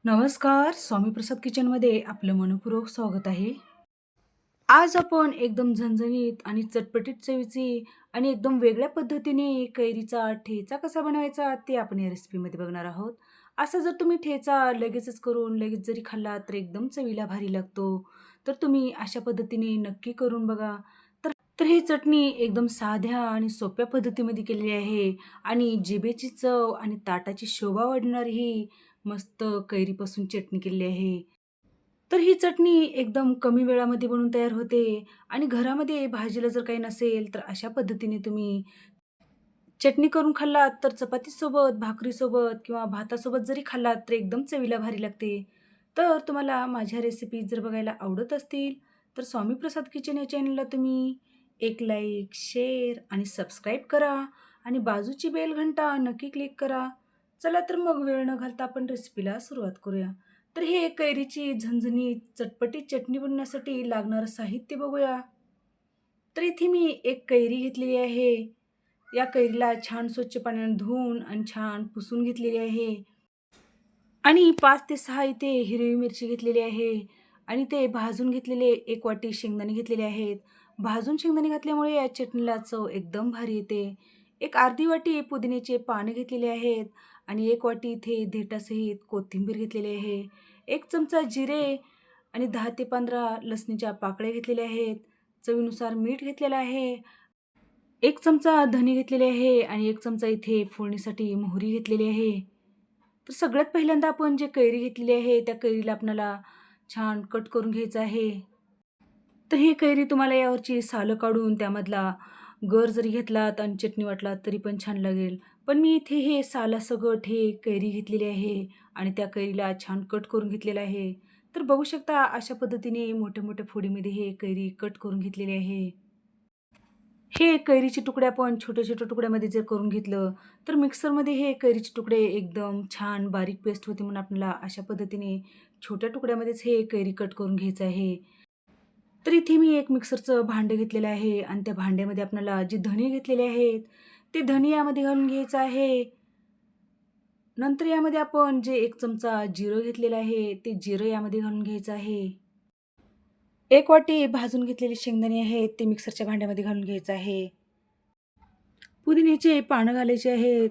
नमस्कार. स्वामी प्रसाद किचनमध्ये आपलं मनःपूर्वक स्वागत आहे. आज आपण एकदम झणझणीत आणि चटपटीत चवीची आणि एकदम वेगळ्या पद्धतीने कैरीचा ठेचा कसा बनवायचा ते आपण या रेसिपीमध्ये बघणार आहोत. असा जर तुम्ही ठेचा लगेचच करून लगेच जरी खाल्ला तर एकदम चवीला भारी लागतो. तर तुम्ही अशा पद्धतीने नक्की करून बघा. तर ही चटणी एकदम साध्या आणि सोप्या पद्धतीमध्ये केलेली आहे आणि जिभेची चव आणि ताटाची शोभा वाढणारी ही मस्त कैरीपासून चटणी केलेली आहे. तर ही चटणी एकदम कमी वेळामध्ये बनून तयार होते आणि घरामध्ये भाजीला जर काही नसेल, तर अशा पद्धतीने तुम्ही चटणी करून खाल्लात, तर चपातीसोबत, भाकरीसोबत किंवा भातासोबत जरी खाल्लात, तर एकदम चवीला भारी लागते. तर तुम्हाला माझ्या रेसिपी जर बघायला आवडत असतील, तर स्वामी प्रसाद किचन या चॅनलला तुम्ही एक लाईक, शेअर आणि सबस्क्राईब करा आणि बाजूची बेल घंटा नक्की क्लिक करा. चला तर मग वेळ न घालता आपण रेसिपीला सुरुवात करूया. तर हे कैरीची झणझणीत, चटपटीत चटणी बनवण्यासाठी लागणारं साहित्य बघूया. तर इथे मी एक कैरी घेतलेली आहे. या कैरीला छान स्वच्छ पाण्याने धुवून आणि छान पुसून घेतलेली आहे. आणि 5 ते 6 इथे हिरवी मिरची घेतलेली आहे आणि ते भाजून घेतलेले 1 वाटी शेंगदाणे घेतलेले आहेत. भाजून शेंगदाणे घातल्यामुळे या चटणीला चव एकदम भारी येते. एक अर्धी वाटी पुदिन्याचे पानं घेतलेले आहेत आणि 1 वाटी इथे देठासहित कोथिंबीर घेतलेली आहे. 1 चमचा जिरे आणि 10 ते 15 लसणीच्या पाकळ्या घेतलेल्या आहेत. चवीनुसार मीठ घेतलेलं आहे. 1 चमचा धने घेतलेले आहे आणि 1 चमचा इथे फोडणीसाठी मोहरी घेतलेली आहे. तर सगळ्यात पहिल्यांदा आपण जे कैरी घेतलेली आहे, त्या कैरीला आपल्याला छान कट करून घ्यायचं आहे. तर ही कैरी तुम्हाला यावरची सालं काढून त्यामधला गर जरी घेतलात आणि चटणी वाटलात तरी पण छान लागेल. पण मी इथे हे सालासकट हे कैरी घेतलेली आहे आणि त्या कैरीला छान कट करून घेतलेलं आहे. तर बघू शकता अशा पद्धतीने मोठ्या-मोठ्या फोडीमध्ये हे कैरी कट करून घेतलेली आहे. हे कैरीचे तुकडे आपण छोट्या-छोट्या तुकड्यामध्ये जर करून घेतलं, तर मिक्सरमध्ये हे कैरीचे तुकडे एकदम छान बारीक पेस्ट होते म्हणून आपल्याला अशा पद्धतीने छोट्या तुकड्यामध्येच हे कैरी कट करून घ्यायचं आहे. तर इथे मी एक मिक्सरचं भांडं घेतलेलं आहे आणि त्या भांड्यामध्ये आपल्याला जे धणे घेतलेले आहेत, ते धणे यामध्ये घालून घ्यायचं आहे. नंतर यामध्ये आपण जे 1 चमचा जिरं घेतलेलं आहे, ते जिरं यामध्ये घालून घ्यायचं आहे. 1 वाटी भाजून घेतलेले शेंगदाणे आहेत, ते मिक्सरच्या भांड्यामध्ये घालून घ्यायचं आहे. पुदिन्याचे पानं घालायचे आहेत.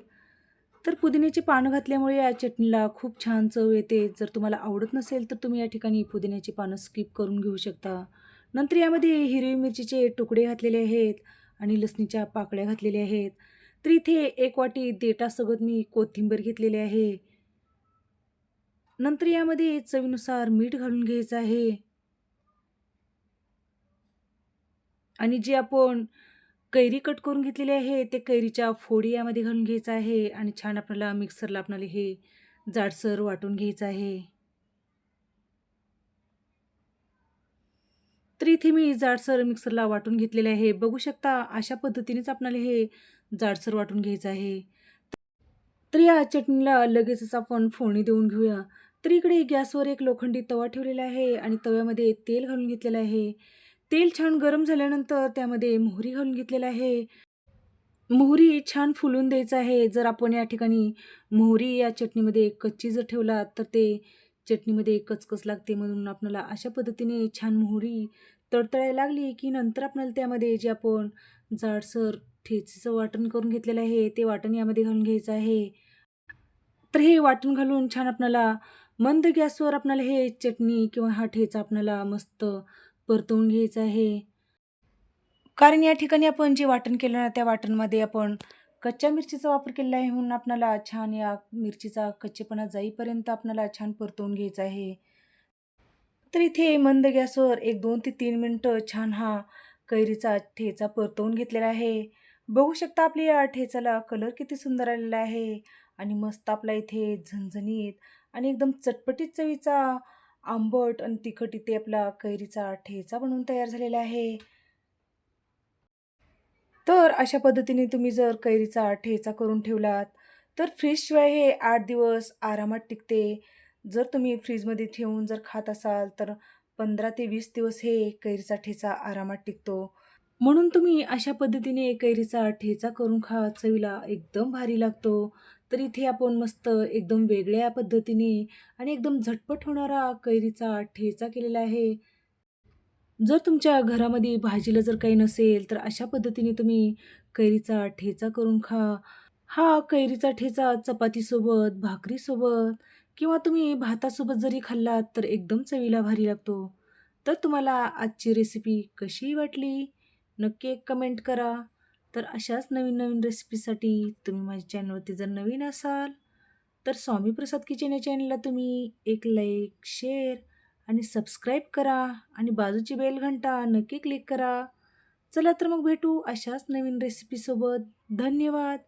तर पुदिन्याची पानं घातल्यामुळे या चटणीला खूप छान चव येते. जर तुम्हाला आवडत नसेल, तर तुम्ही या ठिकाणी पुदिन्याची पानं स्किप करून घेऊ शकता. नंतर यामध्ये हिरवी मिरचीचे तुकडे घातलेले आहेत आणि लसणीच्या पाकळ्या घातलेल्या आहेत. तर इथे 1 वाटी देठासोबत मी कोथिंबीर घेतलेली आहे. नंतर यामध्ये चवीनुसार मीठ घालून घ्यायचं आहे आणि जे आपण कैरी कट करून घेतलेली आहे, ते कैरीच्या फोडी यामध्ये घालून घ्यायचं आहे आणि छान आपल्याला मिक्सरला आपल्याला हे जाडसर वाटून घ्यायचं आहे. तर इथे मी जाडसर मिक्सरला वाटून घेतलेले आहे. बघू शकता अशा पद्धतीनेच आपल्याला हे जाडसर वाटून घ्यायचं आहे. तर या चटणीला लगेचच आपण फोडणी देऊन घेऊया. तर इकडे गॅसवर एक लोखंडी तवा ठेवलेला आहे आणि तव्यामध्ये तेल घालून घेतलेलं आहे. तेल छान गरम झाल्यानंतर त्यामध्ये मोहरी घालून घेतलेलं आहे. मोहरी छान फुलून द्यायचं आहे. जर आपण या ठिकाणी मोहरी या चटणीमध्ये कच्ची जर ठेवला, तर ते चटणीमध्ये कचकच लागते. म्हणून आपल्याला अशा पद्धतीने छान मोहरी तडतडायला लागली, की नंतर आपल्याला त्यामध्ये जे आपण जाडसर ठेचेचं वाटण करून घेतलेलं आहे, ते वाटण यामध्ये घालून घ्यायचं आहे. तर हे वाटण घालून छान आपल्याला मंद गॅसवर आपल्याला हे चटणी किंवा हा ठेचा आपल्याला मस्त परतवून घ्यायचा आहे. कारण या ठिकाणी आपण जे वाटण केलं ना, त्या वाटणमध्ये आपण कच्च्या मिरचीचा वापर केलेला आहे म्हणून आपल्याला छान या मिरचीचा कच्चेपणा जाईपर्यंत आपल्याला छान परतवून घ्यायचा आहे. तर इथे मंद गॅसवर एक 2 ते 3 मिनिटं छान हा कैरीचा ठेचा परतवून घेतलेला आहे. बघू शकता आपल्या या ठेचाला कलर किती सुंदर आलेला आहे आणि मस्त आपला इथे झणझणीत आणि एकदम चटपटीत चवीचा आंबट आणि तिखट इथे आपला कैरीचा ठेचा बनवून तयार झालेला आहे. तर अशा पद्धतीने तुम्ही जर कैरीचा ठेचा करून ठेवलात, तर फ्रीजशिवाय हे 8 दिवस आरामात टिकते. जर तुम्ही फ्रीजमध्ये ठेवून जर खात असाल, तर 15 ते 20 दिवस हे कैरीचा ठेचा आरामात टिकतो. म्हणून तुम्ही अशा पद्धतीने कैरीचा ठेचा करून खा. चवीला एकदम भारी लागतो. तर इथे आपण मस्त एकदम वेगळ्या पद्धतीने आणि एकदम झटपट होणारा कैरीचा ठेचा केलेला आहे. जर तुमच्या घरामध्ये भाजीला जर काही नसेल, तर अशा पद्धतीने तुम्ही कैरीचा ठेचा करून खा. हा कैरीचा ठेचा चपातीसोबत, भाकरीसोबत किंवा तुम्ही भातासोबत जरी खाल्लात, तर एकदम चवीला भारी लागतो. तर तुम्हाला आजची रेसिपी कशी वाटली? नक्की एक कमेंट करा. तर अशाच नवीन-नवीन रेसिपीसाठी तुम्ही माझ्या चॅनलवरती जर नवीन असाल, तर स्वामी प्रसाद किचन या चॅनलला तुम्ही एक लाईक, शेअर आणि सबस्क्राईब करा आणि बाजूची बेल घंटा नक्की क्लिक करा. चला तर मग भेटू अशाच नवीन रेसिपीसोबत. धन्यवाद.